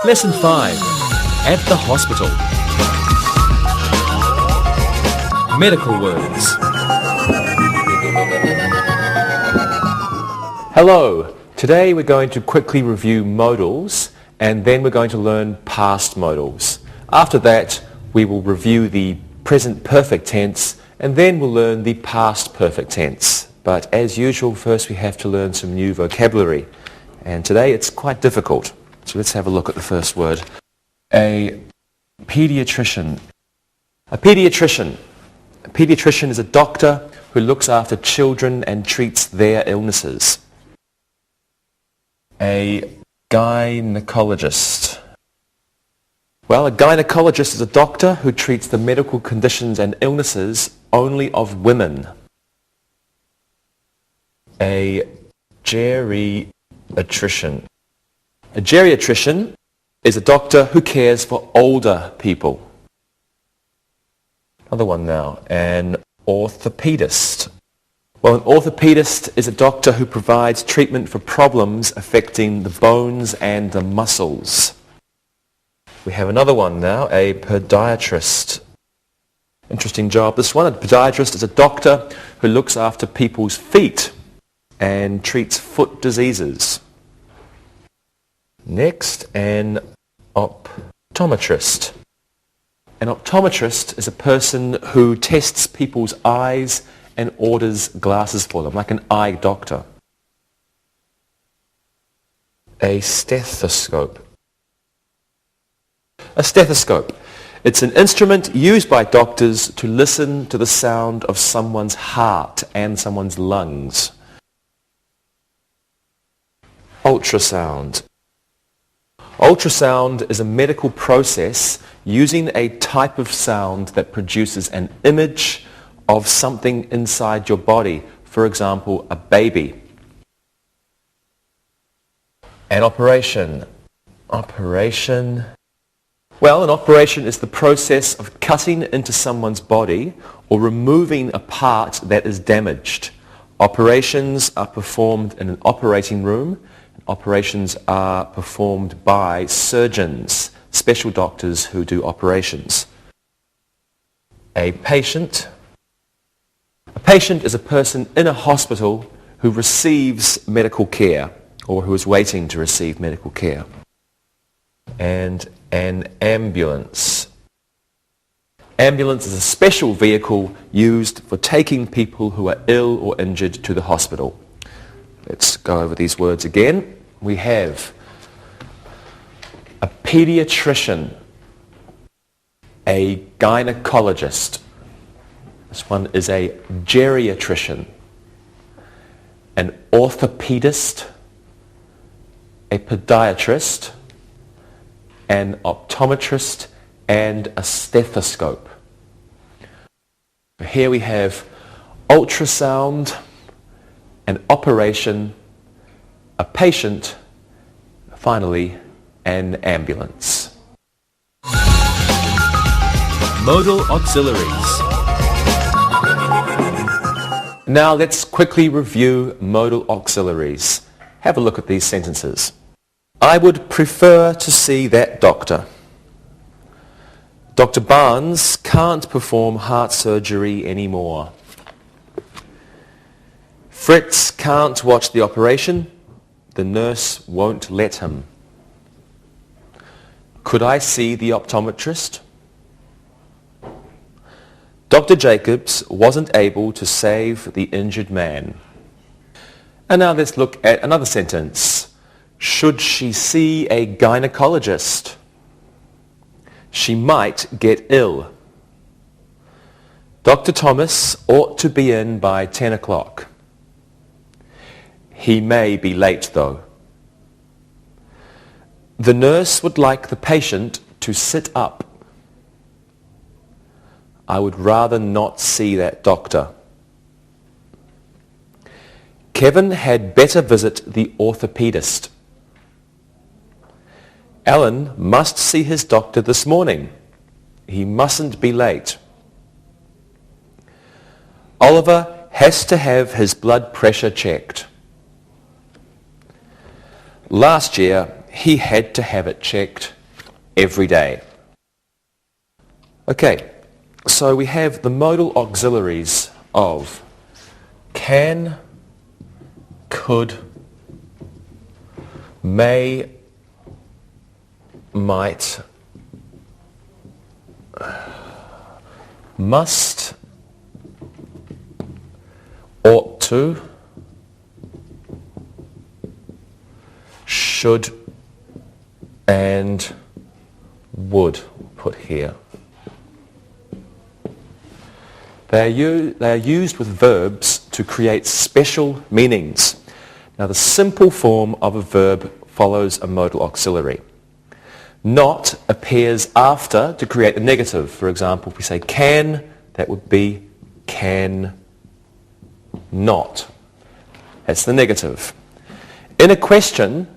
Lesson 5. At the hospital. Medical words. Hello. Today we're going to quickly review modals and then we're going to learn past modals. After that we will review the present perfect tense and then we'll learn the past perfect tense. But as usual, first we have to learn some new vocabulary. And today it's quite difficult. So let's have a look at the first word. A pediatrician. A pediatrician. A pediatrician is a doctor who looks after children and treats their illnesses. A gynecologist. Well, a gynecologist is a doctor who treats the medical conditions and illnesses only of women. A geriatrician. A geriatrician is a doctor who cares for older people. Another one now, an orthopedist. Well, an orthopedist is a doctor who provides treatment for problems affecting the bones and the muscles. We have another one now, a podiatrist. Interesting job, this one. A podiatrist is a doctor who looks after people's feet and treats foot diseases. Next, an optometrist. An optometrist is a person who tests people's eyes and orders glasses for them, like an eye doctor. A stethoscope. A stethoscope. It's an instrument used by doctors to listen to the sound of someone's heart and someone's lungs. Ultrasound. Ultrasound is a medical process using a type of sound that produces an image of something inside your body, for example, a baby. An operation. Operation. Well, an operation is the process of cutting into someone's body or removing a part that is damaged. Operations are performed in an operating room. Operations are performed by surgeons, special doctors who do operations. A patient. A patient is a person in a hospital who receives medical care or who is waiting to receive medical care. And an ambulance. Ambulance is a special vehicle used for taking people who are ill or injured to the hospital. Let's go over these words again. We have a pediatrician, a gynecologist. This one is a geriatrician, an orthopedist, a podiatrist, an optometrist, and a stethoscope. Here we have ultrasound, an operation, a patient, finally an ambulance. Modal auxiliaries. Now let's quickly review modal auxiliaries. Have a look at these sentences. I would prefer to see that doctor. Dr. Barnes can't perform heart surgery anymore. Fritz can't watch the operation. The nurse won't let him. Could I see the optometrist? Dr. Jacobs wasn't able to save the injured man. And now let's look at another sentence. Should she see a gynecologist? She might get ill. Dr. Thomas ought to be in by 10 o'clock. He may be late though. The nurse would like the patient to sit up. I would rather not see that doctor. Kevin had better visit the orthopedist. Alan must see his doctor this morning. He mustn't be late. Oliver has to have his blood pressure checked. Last year, he had to have it checked every day. Okay, so we have the modal auxiliaries of can, could, may, might, must, ought to, should, and would put here. They are used with verbs to create special meanings. Now the simple form of a verb follows a modal auxiliary. Not appears after to create the negative. For example, if we say can, that would be can not. That's the negative. In a question,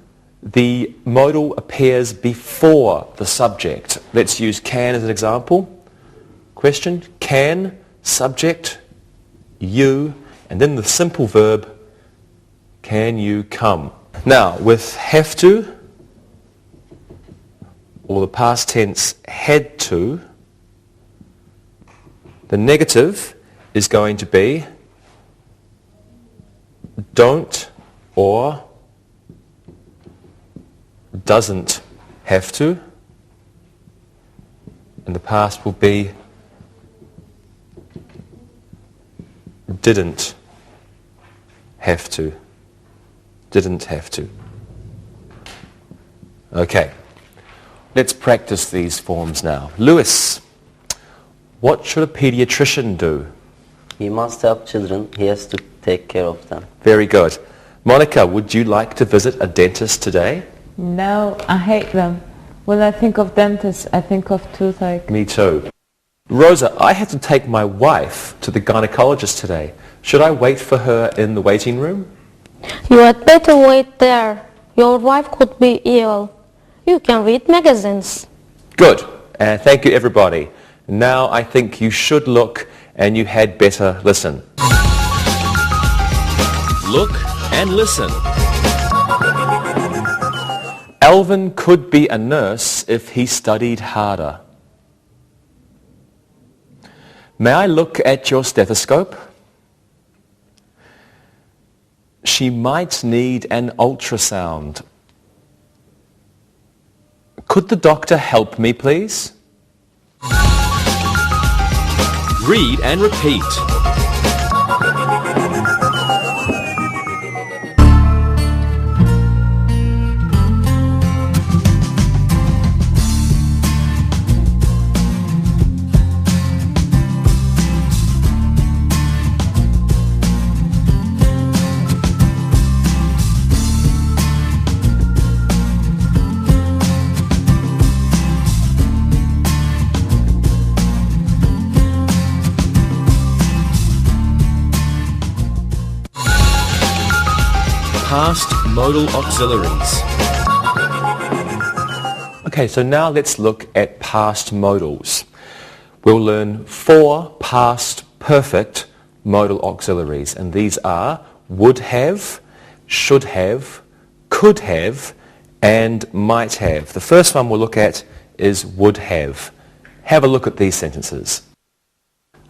the modal appears before the subject. Let's use can as an example. Question, can, subject, you, and then the simple verb, can you come? Now, with have to, or the past tense had to, the negative is going to be don't or doesn't have to, and the past will be didn't have to. Didn't have to. Okay. Let's practice these forms now. Lewis, what should a pediatrician do? He must help children. He has to take care of them. Very good. Monica, would you like to visit a dentist today? No, I hate them. When I think of dentists, I think of toothache. Me too. Rosa, I have to take my wife to the gynecologist today. Should I wait for her in the waiting room? You had better wait there. Your wife could be ill. You can read magazines. Good. Thank you, everybody. Now I think you should look and you had better listen. Look and listen. Alvin could be a nurse if he studied harder. May I look at your stethoscope? She might need an ultrasound. Could the doctor help me, please? Read and repeat. Past modal auxiliaries. Okay, so now let's look at past modals. We'll learn 4 past perfect modal auxiliaries, and these are would have, should have, could have, and might have. The first one we'll look at is would have. Have a look at these sentences.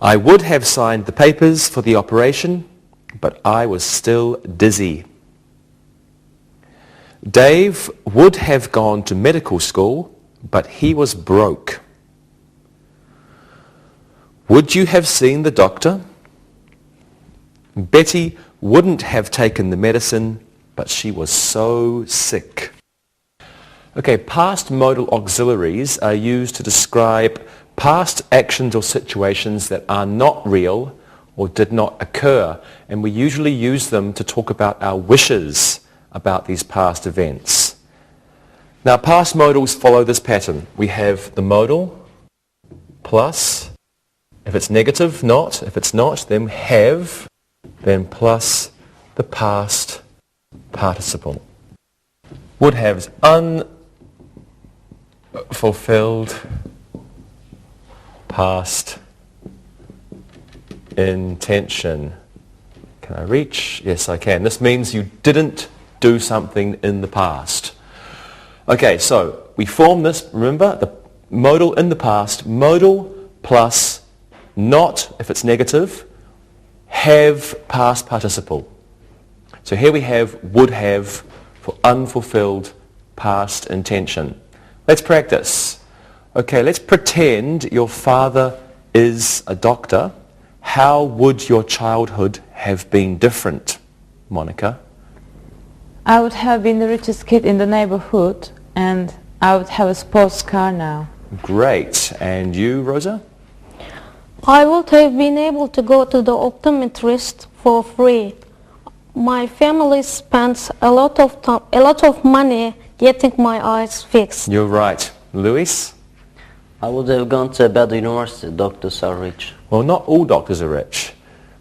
I would have signed the papers for the operation, but I was still dizzy. Dave would have gone to medical school, but he was broke. Would you have seen the doctor? Betty wouldn't have taken the medicine, but she was so sick. Okay, past modal auxiliaries are used to describe past actions or situations that are not real or did not occur, and we usually use them to talk about our wishes about these past events. Now, past modals follow this pattern. We have the modal plus, if it's negative, not. If it's not, then have, then plus the past participle. Would have's unfulfilled past intention. Can I reach? Yes, I can. This means you didn't do something in the past. Okay, so we form this, remember, the modal in the past, modal plus not, if it's negative, have past participle. So here we have would have for unfulfilled past intention. Let's practice. Okay, let's pretend your father is a doctor. How would your childhood have been different, Monica? I would have been the richest kid in the neighborhood and I would have a sports car now. Great. And you, Rosa? I would have been able to go to the optometrist for free. My family spends a lot of money getting my eyes fixed. You're right. Luis? I would have gone to a better university. Doctors are rich. Well, not all doctors are rich.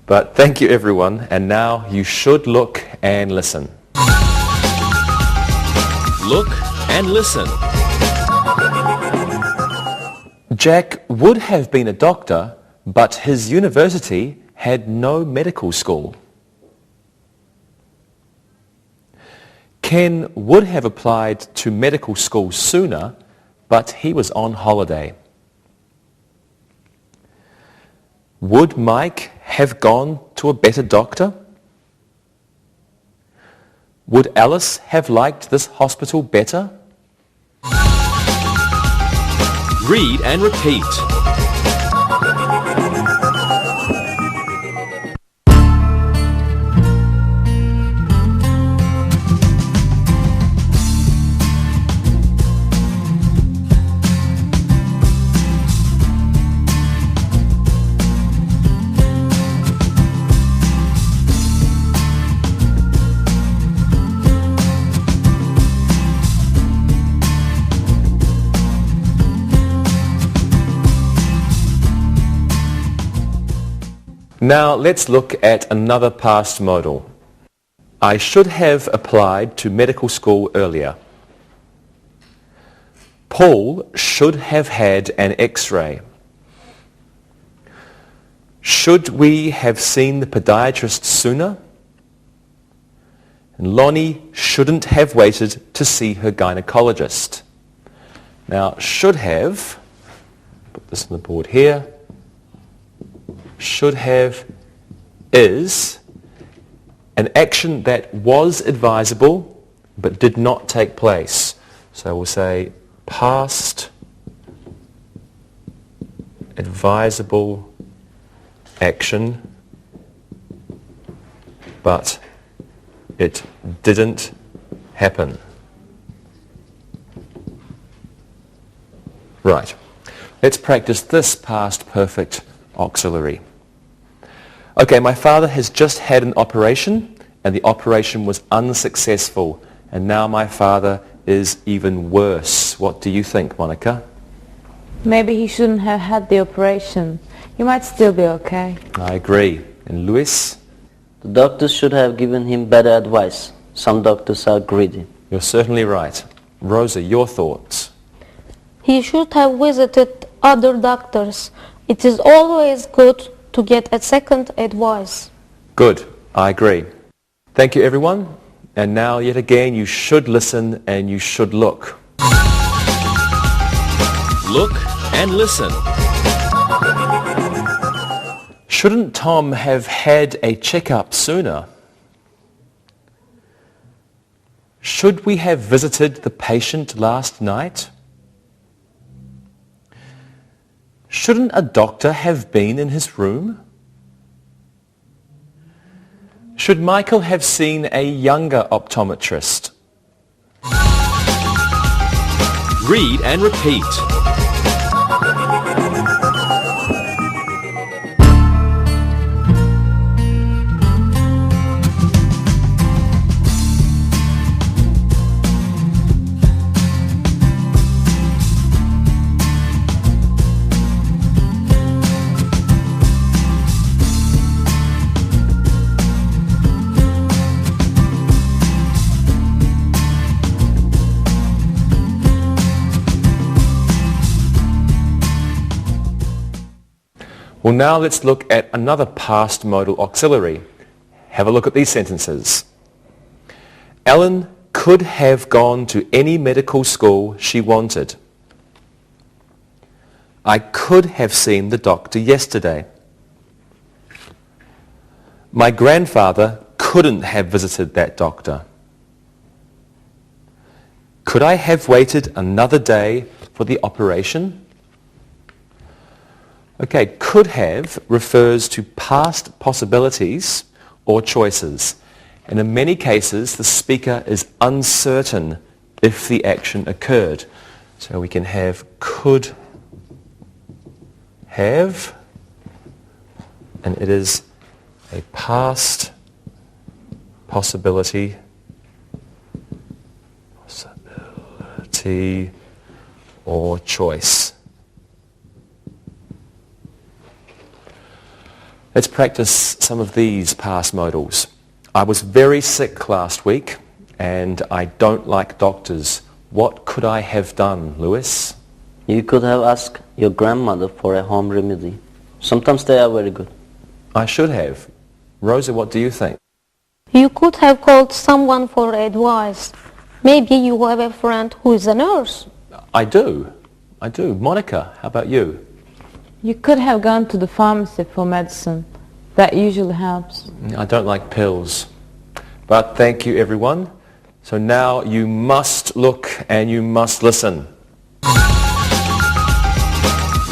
But thank you, everyone. And now you should look and listen. Look and listen. Jack would have been a doctor, but his university had no medical school. Ken would have applied to medical school sooner, but he was on holiday. Would Mike have gone to a better doctor? Would Alice have liked this hospital better? Read and repeat. Now let's look at another past modal. I should have applied to medical school earlier. Paul should have had an X-ray. Should we have seen the podiatrist sooner? And Lonnie shouldn't have waited to see her gynecologist. Now, should have, put this on the board here, should have is an action that was advisable but did not take place. So we'll say past advisable action, but it didn't happen. Right. Let's practice this past perfect auxiliary. Okay, my father has just had an operation and the operation was unsuccessful and now my father is even worse. What do you think, Monica? Maybe he shouldn't have had the operation. He might still be okay. I agree. And Luis? The doctors should have given him better advice. Some doctors are greedy. You're certainly right. Rosa, your thoughts? He should have visited other doctors. It is always good to get a second advice. Good. I agree. Thank you, everyone. And now, yet again, you should listen and you should look. Look and listen. Shouldn't Tom have had a checkup sooner? Should we have visited the patient last night? Shouldn't a doctor have been in his room? Should Michael have seen a younger optometrist? Read and repeat. Well, now let's look at another past modal auxiliary. Have a look at these sentences. Ellen could have gone to any medical school she wanted. I could have seen the doctor yesterday. My grandfather couldn't have visited that doctor. Could I have waited another day for the operation? Okay, could have refers to past possibilities or choices. And in many cases, the speaker is uncertain if the action occurred. So we can have could have, and it is a past possibility or choice. Let's practice some of these past modals. I was very sick last week and I don't like doctors. What could I have done, Lewis? You could have asked your grandmother for a home remedy. Sometimes they are very good. I should have. Rosa, what do you think? You could have called someone for advice. Maybe you have a friend who is a nurse. I do. Monica, how about you? You could have gone to the pharmacy for medicine. That usually helps. I don't like pills. But thank you, everyone. So now you must look and you must listen.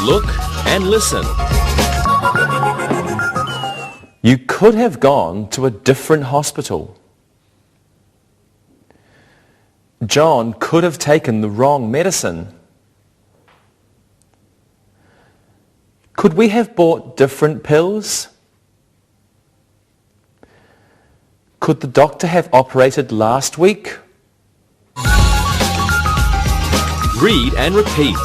Look and listen. You could have gone to a different hospital. John could have taken the wrong medicine. Could we have bought different pills? Could the doctor have operated last week? Read and repeat.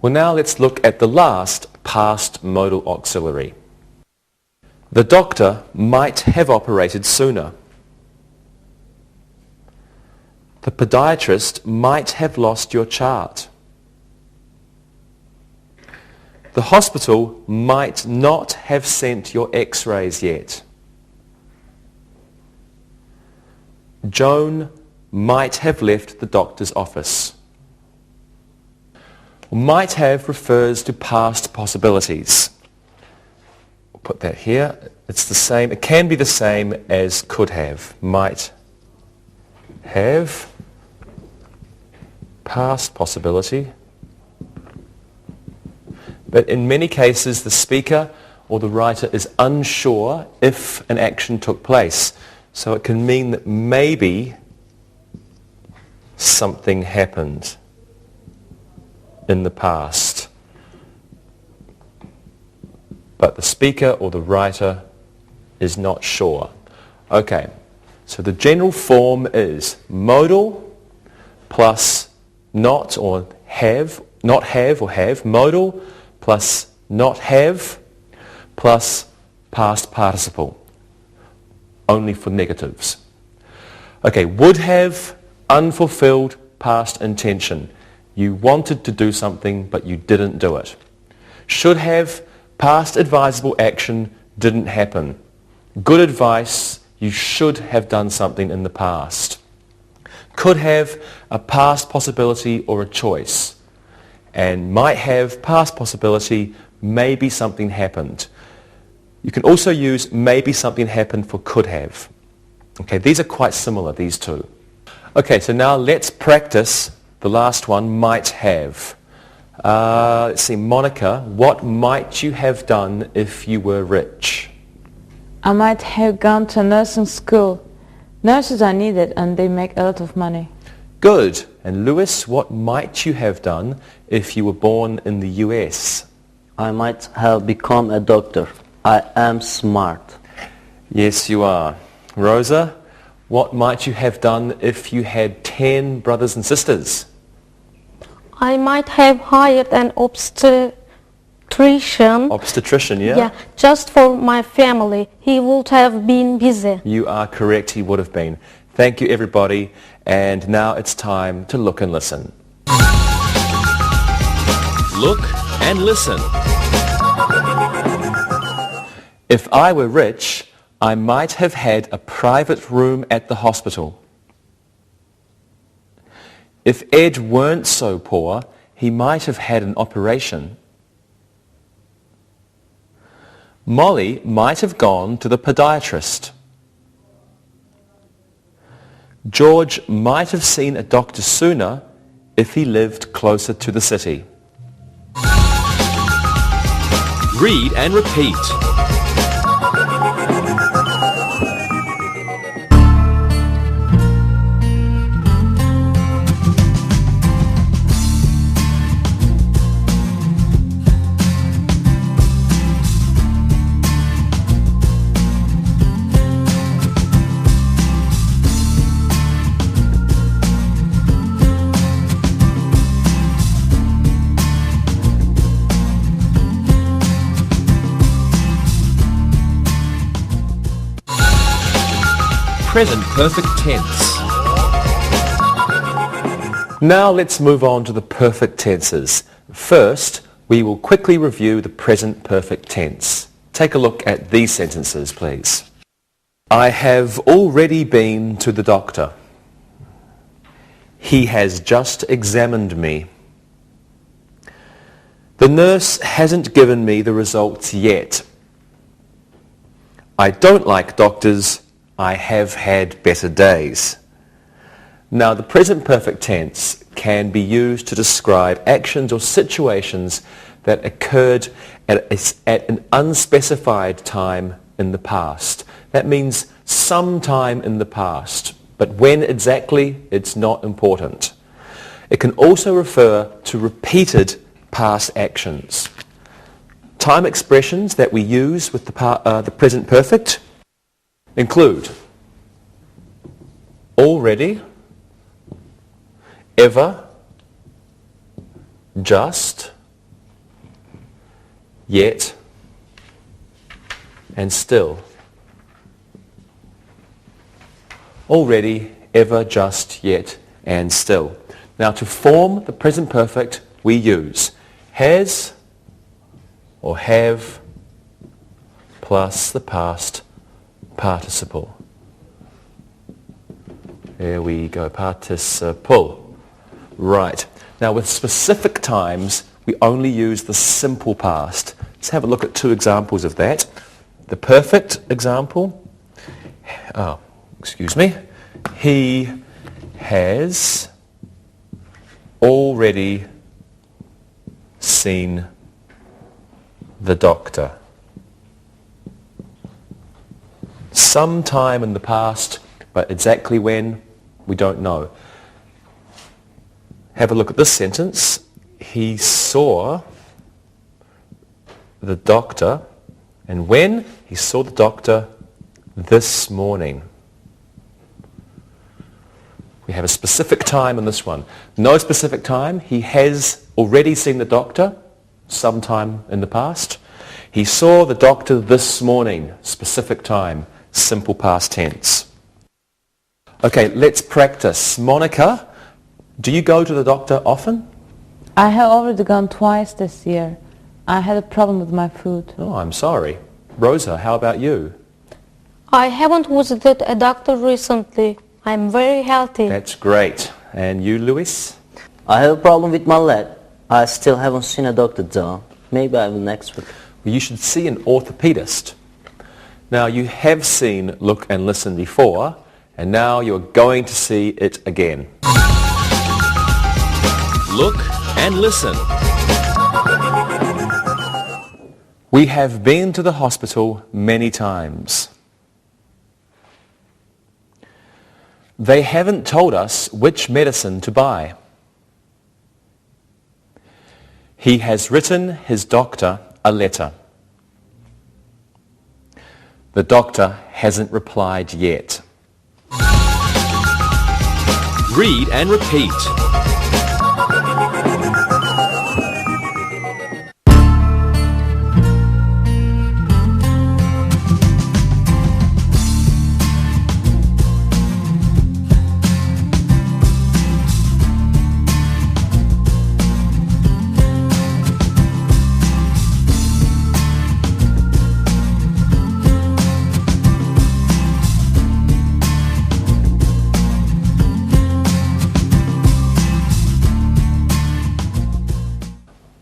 Well, now let's look at the last past modal auxiliary. The doctor might have operated sooner. The podiatrist might have lost your chart. The hospital might not have sent your x-rays yet. Joan might have left the doctor's office. Might have refers to past possibilities. We'll put that here. It's the same. It can be the same as could have. Might have, past possibility. But in many cases, the speaker or the writer is unsure if an action took place. So it can mean that maybe something happened in the past. But the speaker or the writer is not sure. Okay, so the general form is modal plus not or have, not have or have, modal plus not have plus past participle, only for negatives. Okay, would have, unfulfilled past intention. You wanted to do something, but you didn't do it. Should have, past advisable action didn't happen. Good advice, you should have done something in the past. Could have, a past possibility or a choice. And might have, past possibility, maybe something happened. You can also use maybe something happened for could have. Okay, these are quite similar, these two. Okay, so now let's practice the last one, might have. Let's see, Monica, what might you have done if you were rich? I might have gone to nursing school. Nurses are needed and they make a lot of money. Good. And Lewis, what might you have done if you were born in the US? I might have become a doctor. I am smart. Yes, you are. Rosa, what might you have done if you had 10 brothers and sisters? I might have hired an obstetrician. Obstetrician, yeah? Yeah, just for my family. He would have been busy. You are correct, he would have been. Thank you, everybody. And now it's time to look and listen. Look and listen. If I were rich, I might have had a private room at the hospital. If Ed weren't so poor, he might have had an operation. Molly might have gone to the podiatrist. George might have seen a doctor sooner if he lived closer to the city. Read and repeat. Present perfect tense. Now let's move on to the perfect tenses. First, we will quickly review the present perfect tense. Take a look at these sentences, please. I have already been to the doctor. He has just examined me. The nurse hasn't given me the results yet. I don't like doctors. I have had better days. Now, the present perfect tense can be used to describe actions or situations that occurred at an unspecified time in the past. That means some time in the past, but when exactly, it's not important. It can also refer to repeated past actions. Time expressions that we use with the present perfect include already, ever, just, yet, and still. Already, ever, just, yet, and still. Now, to form the present perfect, we use has or have plus the past participle. There we go, participle. Right. Now with specific times, we only use the simple past. Let's have a look at two examples of that. The perfect example, he has already seen the doctor. Sometime in the past, but exactly when, we don't know. Have a look at this sentence. He saw the doctor, and when? He saw the doctor this morning. We have a specific time in this one. No specific time. He has already seen the doctor sometime in the past. He saw the doctor this morning. Specific time. Simple past tense. Okay, let's practice. Monica, do you go to the doctor often? I have already gone twice this year. I had a problem with my food. Oh, I'm sorry. Rosa, how about you? I haven't visited a doctor recently. I'm very healthy. That's great. And you, Luis? I have a problem with my leg. I still haven't seen a doctor though. Maybe I will next week. Well, you should see an orthopedist. Now, you have seen Look and Listen before, and now you're going to see it again. Look and listen. We have been to the hospital many times. They haven't told us which medicine to buy. He has written his doctor a letter. The doctor hasn't replied yet. Read and repeat.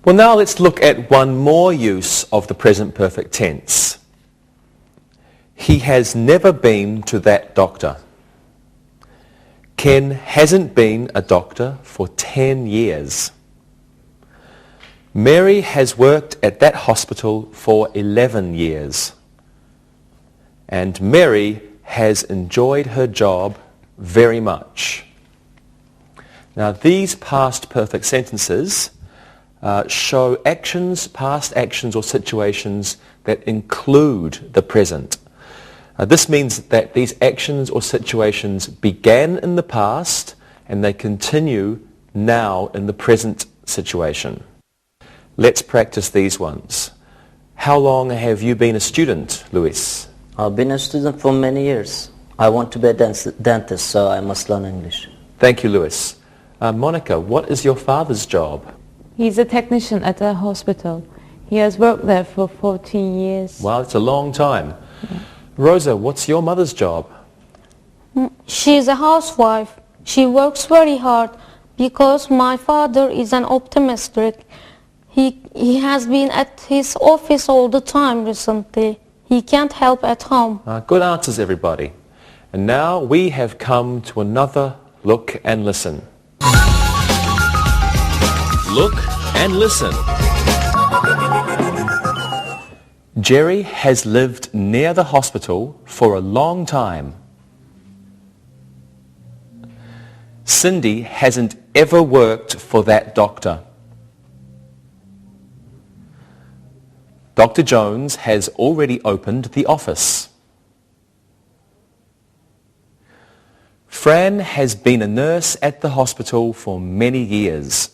Well, now let's look at one more use of the present perfect tense. He has never been to that doctor. Ken hasn't been a doctor for 10 years. Mary has worked at that hospital for 11 years. And Mary has enjoyed her job very much. Now, these past perfect sentences show actions, past actions or situations that include the present. This means that these actions or situations began in the past and they continue now in the present situation. Let's practice these ones. How long have you been a student, Luis? I've been a student for many years. I want to be a dentist, so I must learn English. Thank you, Luis. Monica, what is your father's job? He's a technician at a hospital. He has worked there for 14 years. Wow, it's a long time. Yeah. Rosa, what's your mother's job? She's a housewife. She works very hard because my father is an optometric. He has been at his office all the time recently. He can't help at home. Good answers, everybody. And now we have come to another look and listen. Look and listen. Jerry has lived near the hospital for a long time. Cindy hasn't ever worked for that doctor. Dr. Jones has already opened the office. Fran has been a nurse at the hospital for many years.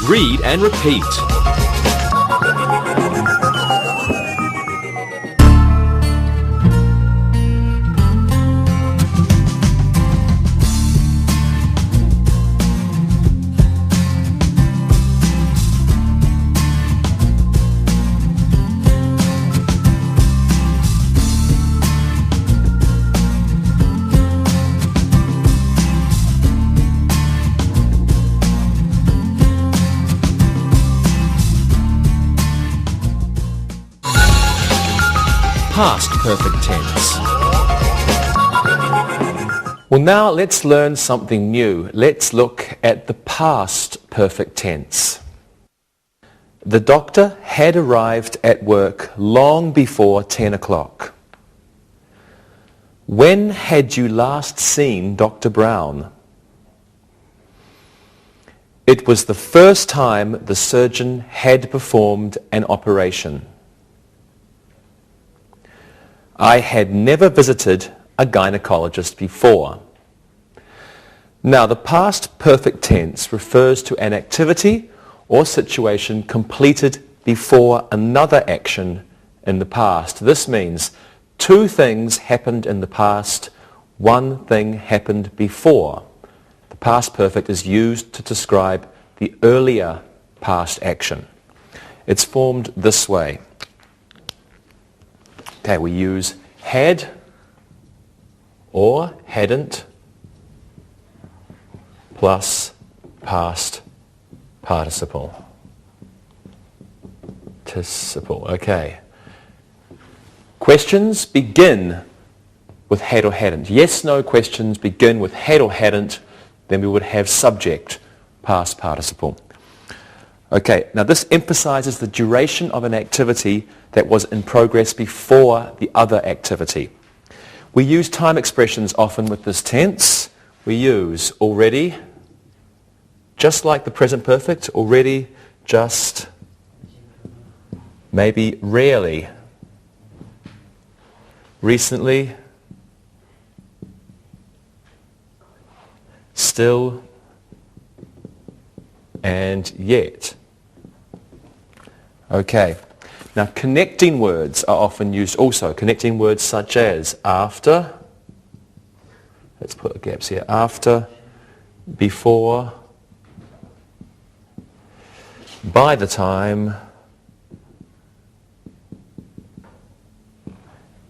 Read and repeat. Past perfect tense. Well, now let's learn something new. Let's look at the past perfect tense. The doctor had arrived at work long before 10 o'clock. When had you last seen Dr. Brown? It was the first time the surgeon had performed an operation. I had never visited a gynecologist before. Now, the past perfect tense refers to an activity or situation completed before another action in the past. This means two things happened in the past, one thing happened before. The past perfect is used to describe the earlier past action. It's formed this way. Okay, we use had or hadn't plus past participle. Okay. Questions begin with had or hadn't. Yes, no questions begin with had or hadn't, then we would have subject, past participle. Okay, now this emphasizes the duration of an activity that was in progress before the other activity. We use time expressions often with this tense. We use already, just like the present perfect, already, just, Maybe rarely. Recently. Still. And yet. Okay. Now connecting words are often used also. Connecting words such as after. Let's put gaps here. After. Before. By the time.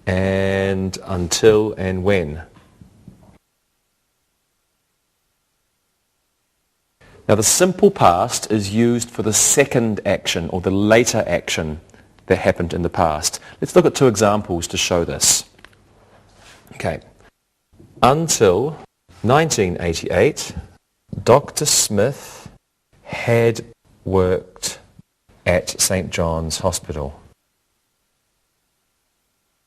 And until and when. Now the simple past is used for the second action or the later action that happened in the past. Let's look at two examples to show this. Okay. Until 1988, Dr. Smith had worked at St. John's Hospital.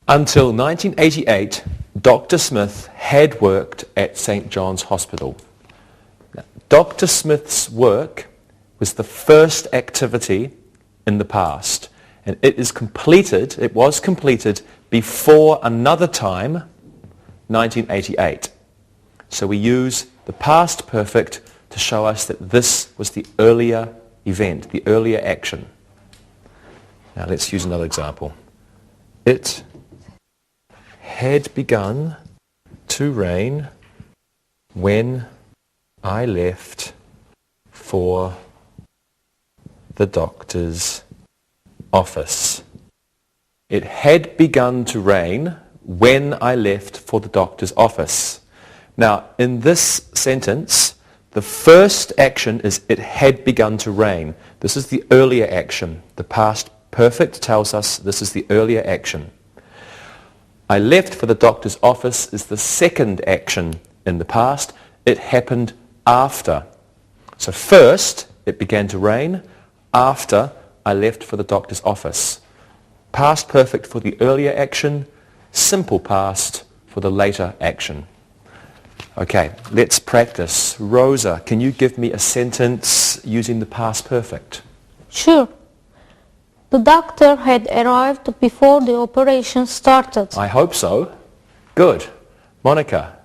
Until 1988, Dr. Smith had worked at St. John's Hospital. Now, Dr. Smith's work was the first activity in the past, and it was completed before another time, 1988. So we use the past perfect to show us that this was the earlier event, the earlier action. Now let's use another example. It had begun to rain when I left for the doctor's office. It had begun to rain when I left for the doctor's office. Now, in this sentence, the first action is it had begun to rain. This is the earlier action. The past perfect tells us this is the earlier action. I left for the doctor's office is the second action in the past. It happened after. So first, it began to rain. After, I left for the doctor's office. Past perfect for the earlier action. Simple past for the later action. Okay, let's practice. Rosa, can you give me a sentence using the past perfect? Sure. The doctor had arrived before the operation started. I hope so. Good. Monica?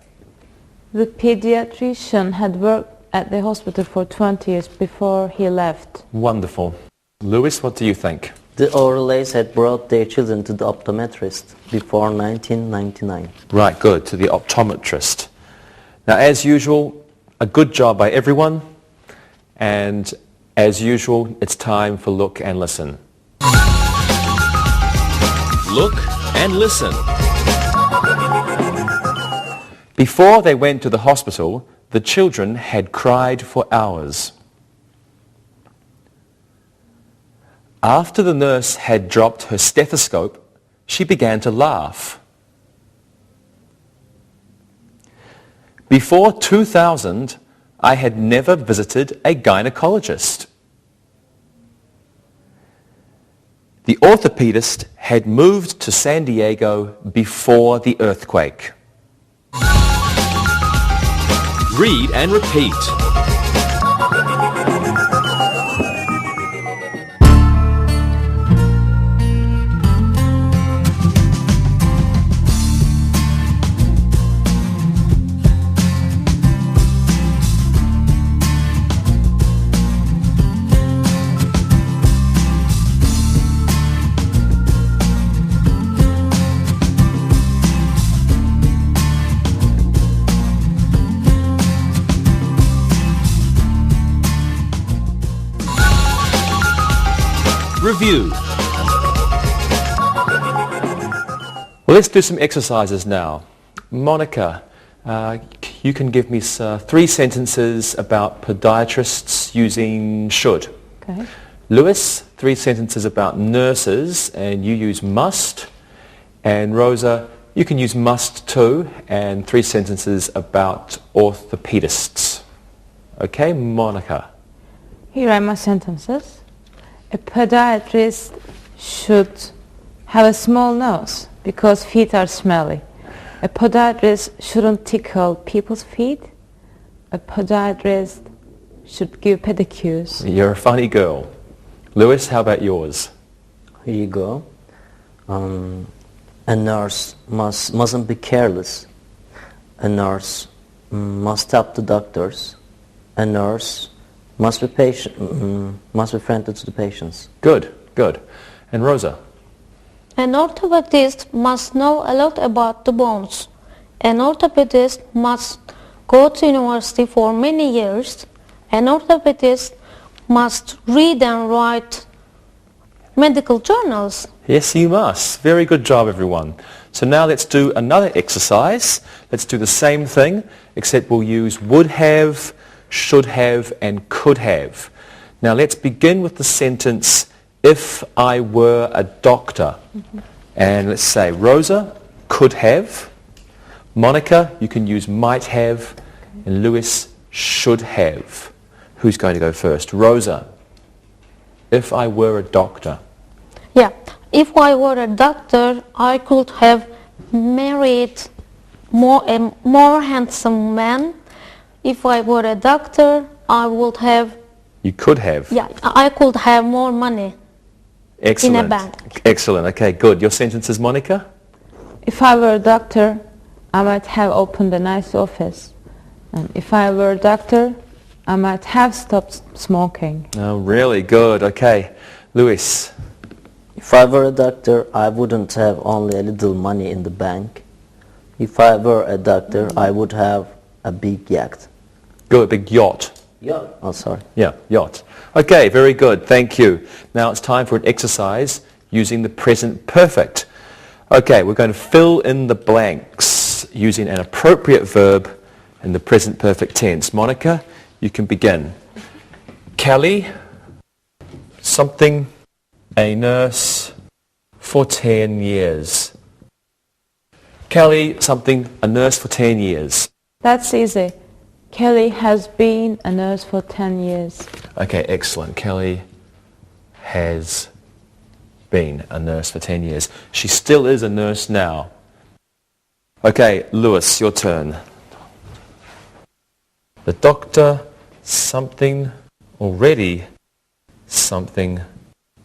The pediatrician had worked at the hospital for 20 years before he left. Wonderful. Lewis, what do you think? The Orleys had brought their children to the optometrist before 1999. Right, good. To the optometrist. Now, as usual, a good job by everyone. And as usual, it's time for Look and Listen. Look and listen. Before they went to the hospital, the children had cried for hours. After the nurse had dropped her stethoscope, she began to laugh. Before 2000, I had never visited a gynecologist. The orthopedist had moved to San Diego before the earthquake. Read and repeat. Review. Well, let's do some exercises now. Monica, you can give me 3 sentences about podiatrists using should. Okay. Lewis, 3 sentences about nurses, and you use must. And Rosa, you can use must too, and 3 sentences about orthopedists. Okay, Monica. Here are my sentences. A podiatrist should have a small nose because feet are smelly. A podiatrist shouldn't tickle people's feet. A podiatrist should give pedicures. You're a funny girl. Lewis, how about yours? Here you go. A nurse mustn't be careless. A nurse must help the doctors. A nurse must be patient, must be friendly to the patients. Good, good. And Rosa? An orthopedist must know a lot about the bones. An orthopedist must go to university for many years. An orthopedist must read and write medical journals. Yes, you must. Very good job, everyone. So now let's do another exercise. Let's do the same thing, except we'll use would have, should have, and could have. Now let's begin with the sentence, if I were a doctor. And let's say, Rosa could have. Monica, you can use might have. And Lewis, should have. Who's going to go first? Rosa, if I were a doctor. Yeah, if I were a doctor, I could have married a more handsome man. If I were a doctor, I would have... You could have. Yeah, I could have more money. Excellent. In a bank. Excellent. Okay, good. Your sentences, Monica? If I were a doctor, I might have opened a nice office. And if I were a doctor, I might have stopped smoking. Oh, really good. Okay. Lewis? If I were a doctor, I wouldn't have only a little money in the bank. If I were a doctor, I would have a big yacht. Good, big yacht. Yacht? Oh, sorry. Yeah, yacht. Okay, very good. Thank you. Now it's time for an exercise using the present perfect. Okay, we're going to fill in the blanks using an appropriate verb in the present perfect tense. Monica, you can begin. Kelly, something, a nurse for 10 years. Kelly, something, a nurse for 10 years. That's easy. Kelly has been a nurse for 10 years. Okay, excellent. Kelly has been a nurse for 10 years. She still is a nurse now. Okay, Lewis, your turn. The doctor, something, already, something,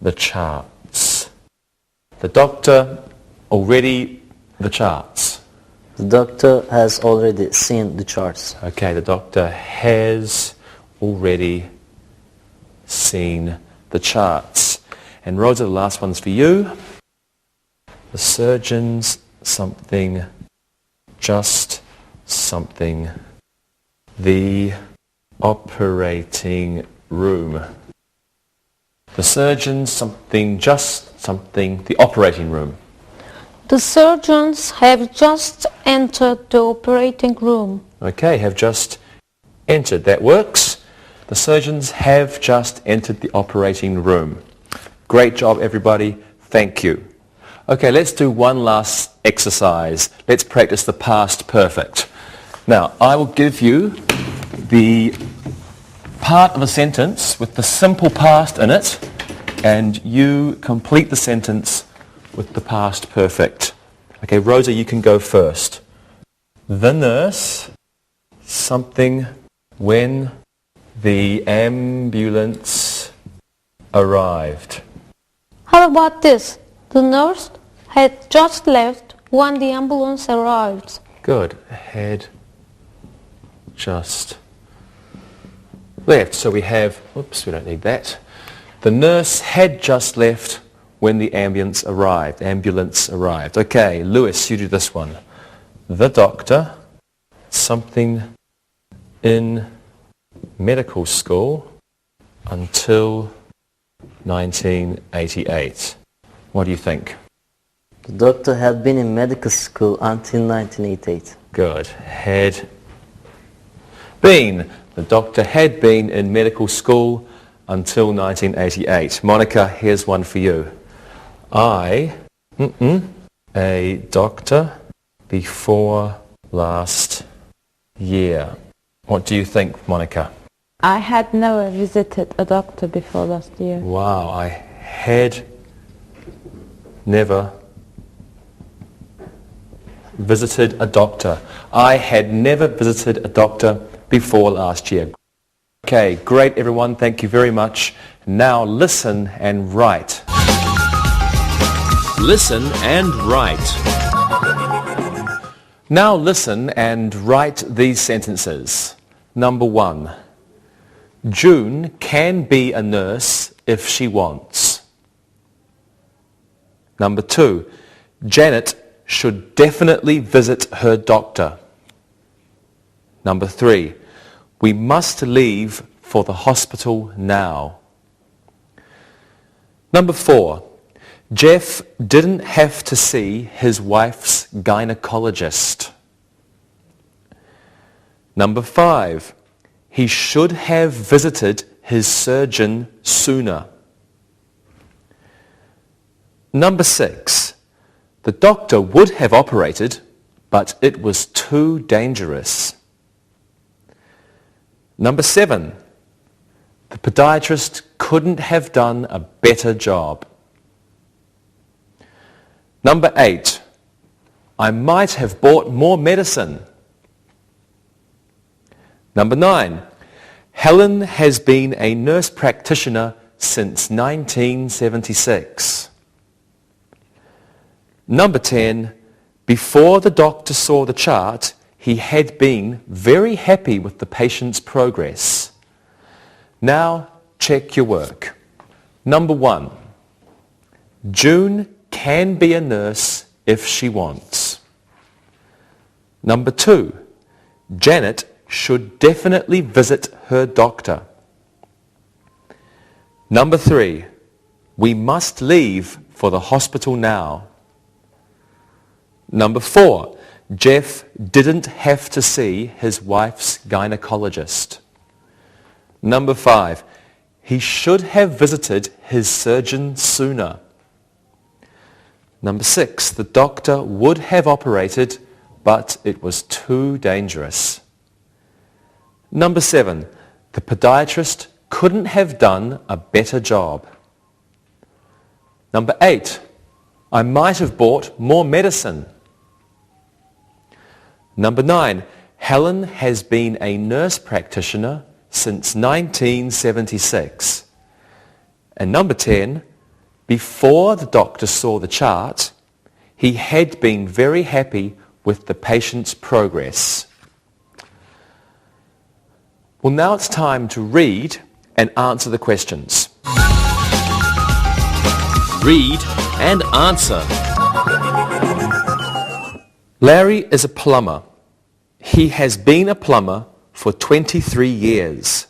the charts. The doctor, already, the charts. The doctor has already seen the charts. Okay, the doctor has already seen the charts. And Rosa, the last one's for you. The surgeon's something, just something, the operating room. The surgeon's something, just something, the operating room. The surgeons have just entered the operating room. Okay, have just entered. That works. The surgeons have just entered the operating room. Great job, everybody. Thank you. Okay, let's do one last exercise. Let's practice the past perfect. Now, I will give you the part of a sentence with the simple past in it, and you complete the sentence with the past perfect. Okay, Rosa, you can go first. The nurse, something, when the ambulance arrived. How about this? The nurse had just left when the ambulance arrived. Good. Had just left. So we have, oops, we don't need that. The nurse had just left when the ambulance arrived. Ambulance arrived. Okay, Lewis, you do this one. The doctor, something in medical school until 1988. What do you think? The doctor had been in medical school until 1988. Good. Had been. The doctor had been in medical school until 1988. Monica, here's one for you. A doctor before last year. What do you think, Monica? I had never visited a doctor before last year. Wow, I had never visited a doctor. I had never visited a doctor before last year. Okay, great everyone, thank you very much. Now listen and write. Listen and write. Now listen and write these sentences. Number 1. June can be a nurse if she wants. Number 2. Janet should definitely visit her doctor. Number 3. We must leave for the hospital now. Number 4. Jeff didn't have to see his wife's gynecologist. Number 5. He should have visited his surgeon sooner. Number 6. The doctor would have operated, but it was too dangerous. Number 7. The podiatrist couldn't have done a better job. Number 8. I might have bought more medicine. Number 9. Helen has been a nurse practitioner since 1976. Number 10. Before the doctor saw the chart, he had been very happy with the patient's progress. Now check your work. Number 1. June can be a nurse if she wants. Number 2. Janet should definitely visit her doctor. Number 3. We must leave for the hospital now. Number 4. Jeff didn't have to see his wife's gynecologist. Number 5. He should have visited his surgeon sooner. Number 6. The doctor would have operated, but it was too dangerous. Number 7. The podiatrist couldn't have done a better job. Number 8. I might have bought more medicine. Number 9. Helen has been a nurse practitioner since 1976. And number 10. Before the doctor saw the chart, he had been very happy with the patient's progress. Well, now it's time to read and answer the questions. Read and answer. Larry is a plumber. He has been a plumber for 23 years.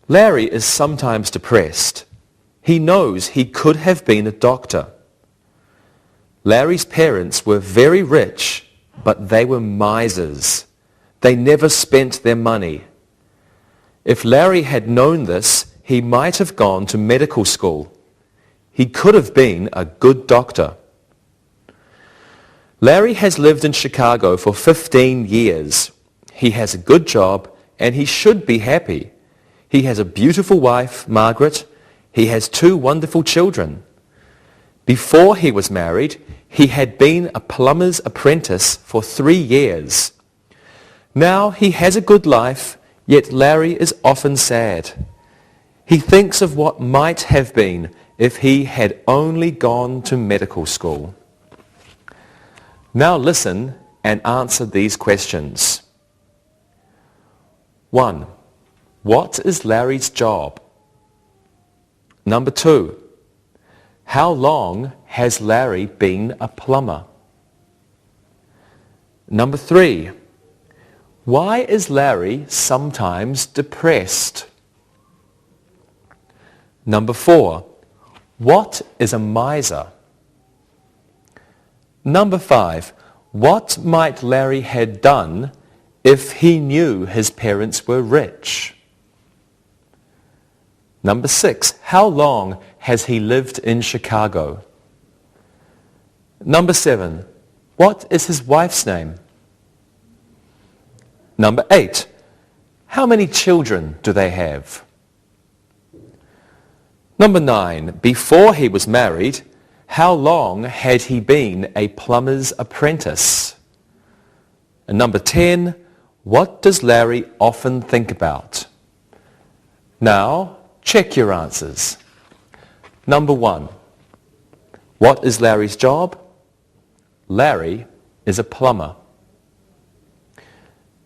Larry is sometimes depressed. He knows he could have been a doctor. Larry's parents were very rich, but they were misers. They never spent their money. If Larry had known this, he might have gone to medical school. He could have been a good doctor. Larry has lived in Chicago for 15 years. He has a good job and he should be happy. He has a beautiful wife, Margaret. He has 2 wonderful children. Before he was married, he had been a plumber's apprentice for 3 years. Now he has a good life, yet Larry is often sad. He thinks of what might have been if he had only gone to medical school. Now listen and answer these questions. 1. What is Larry's job? Number 2. How long has Larry been a plumber? Number 3. Why is Larry sometimes depressed? Number 4. What is a miser? Number 5. What might Larry have done if he knew his parents were rich? Number 6. How long has he lived in Chicago? Number 7. What is his wife's name? Number 8. How many children do they have? Number 9. Before he was married, how long had he been a plumber's apprentice? And number 10. What does Larry often think about? Now, check your answers. Number 1. What is Larry's job? Larry is a plumber.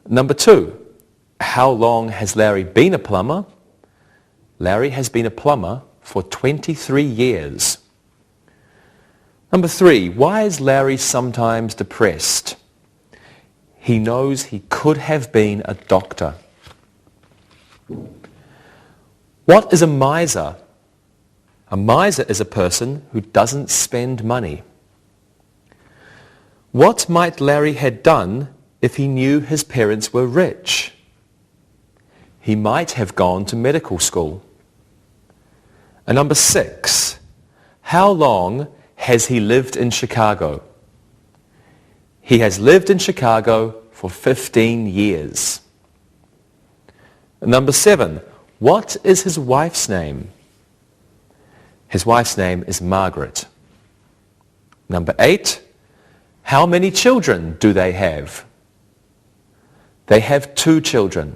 Number 2, how long has Larry been a plumber? Larry has been a plumber for 23 years. Number 3, why is Larry sometimes depressed? He knows he could have been a doctor. What is a miser? A miser is a person who doesn't spend money. What might Larry have done if he knew his parents were rich? He might have gone to medical school. And number 6, how long has he lived in Chicago? He has lived in Chicago for 15 years. And number 7, what is his wife's name? His wife's name is Margaret. Number 8, how many children do they have? They have 2 children.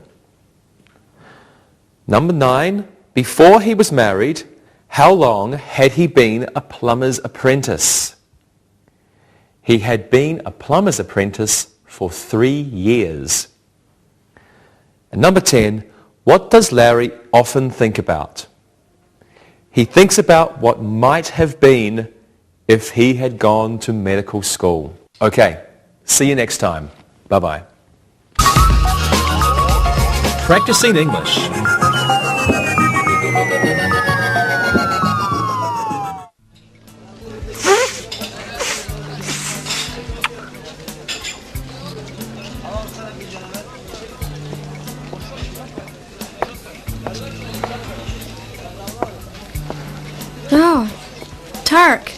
Number 9, before he was married, how long had he been a plumber's apprentice? He had been a plumber's apprentice for 3 years. And number 10, what does Larry often think about? He thinks about what might have been if he had gone to medical school. Okay, see you next time. Bye-bye. Practicing English. Oh, Tarek.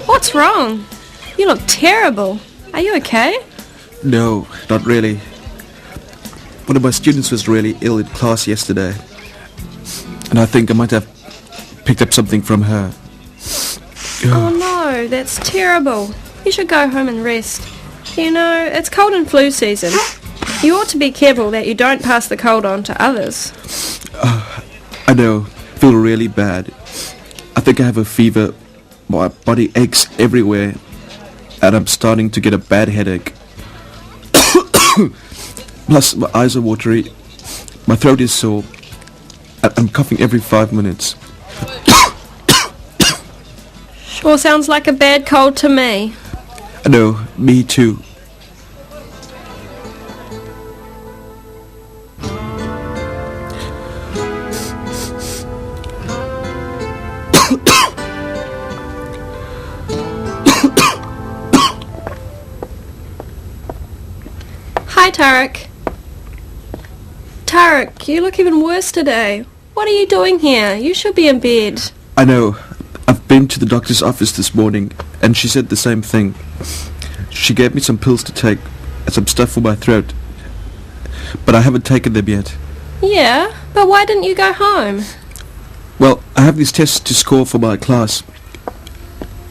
What's wrong? You look terrible. Are you okay? No, not really. One of my students was really ill in class yesterday, and I think I might have picked up something from her. Oh no, that's terrible. You should go home and rest. You know, it's cold and flu season. You ought to be careful that you don't pass the cold on to others. I know, I feel really bad. I think I have a fever, my body aches everywhere, and I'm starting to get a bad headache. Plus, my eyes are watery, my throat is sore, and I'm coughing every 5 minutes. Sure sounds like a bad cold to me. I know, me too. Hi, Tarek. Tarek, you look even worse today. What are you doing here? You should be in bed. I know. I've been to the doctor's office this morning, and she said the same thing. She gave me some pills to take and some stuff for my throat, but I haven't taken them yet. Yeah, but why didn't you go home? Well, I have these tests to score for my class,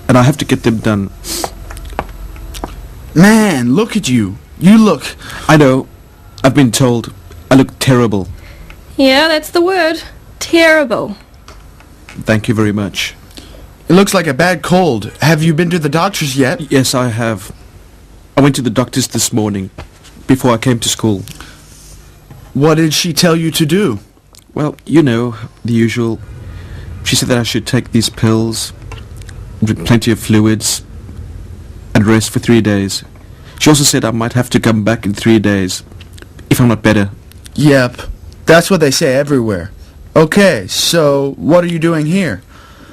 and I have to get them done. Man, look at you. You look... I know. I've been told I look terrible. Yeah, that's the word. Terrible. Thank you very much. It looks like a bad cold. Have you been to the doctor's yet? Yes, I have. I went to the doctor's this morning, before I came to school. What did she tell you to do? Well, you know, the usual. She said that I should take these pills, drink plenty of fluids, and rest for 3 days. She also said I might have to come back in 3 days, if I'm not better. Yep, that's what they say everywhere. Okay, so what are you doing here?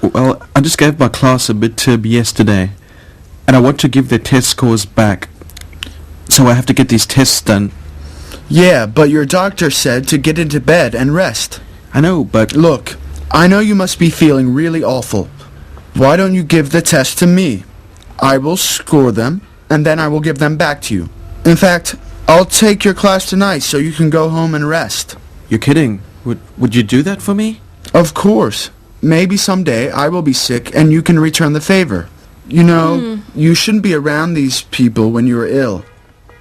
Well, I just gave my class a midterm yesterday, and I want to give their test scores back. So I have to get these tests done. Yeah, but your doctor said to get into bed and rest. I know, but... Look, I know you must be feeling really awful. Why don't you give the test to me? I will score them, and then I will give them back to you. In fact, I'll take your class tonight so you can go home and rest. You're kidding. Would you do that for me? Of course. Maybe someday I will be sick and you can return the favor. You know, you shouldn't be around these people when you're ill,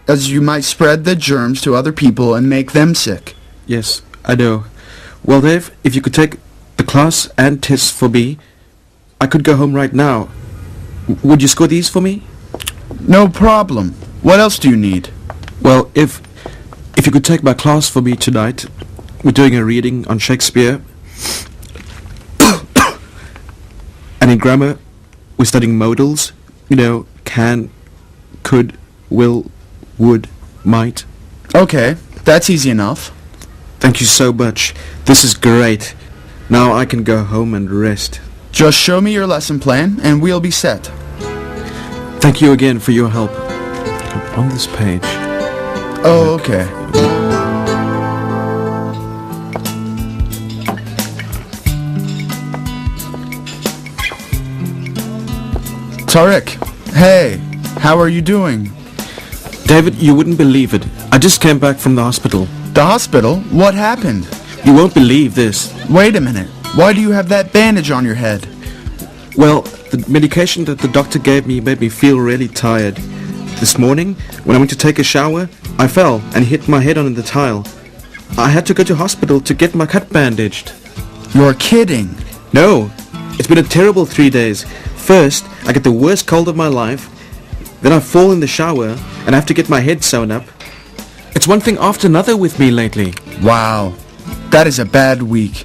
as you might spread the germs to other people and make them sick. Yes, I know. Well, Dave, if you could take the class and tests for me, I could go home right now. Would you score these for me? No problem. What else do you need? Well, if you could take my class for me tonight. We're doing a reading on Shakespeare. And in grammar, we're studying modals. You know, can, could, will, would, might. Okay, that's easy enough. Thank you so much. This is great. Now I can go home and rest. Just show me your lesson plan and we'll be set. Thank you again for your help. On this page. Oh, okay. Tariq, hey, how are you doing? David, you wouldn't believe it. I just came back from the hospital. The hospital? What happened? You won't believe this. Wait a minute. Why do you have that bandage on your head? Well, the medication that the doctor gave me made me feel really tired. This morning, when I went to take a shower, I fell and hit my head on the tile. I had to go to hospital to get my cut bandaged. You're kidding. No, it's been a terrible 3 days. First, I get the worst cold of my life. Then I fall in the shower and I have to get my head sewn up. It's one thing after another with me lately. Wow, that is a bad week.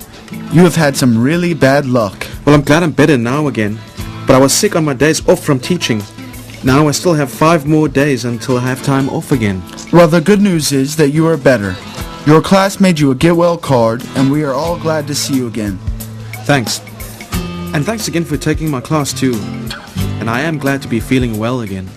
You have had some really bad luck. Well, I'm glad I'm better now again. But I was sick on my days off from teaching. Now I still have 5 more days until I have time off again. Well, the good news is that you are better. Your class made you a get well card, and we are all glad to see you again. Thanks. And thanks again for taking my class too. And I am glad to be feeling well again.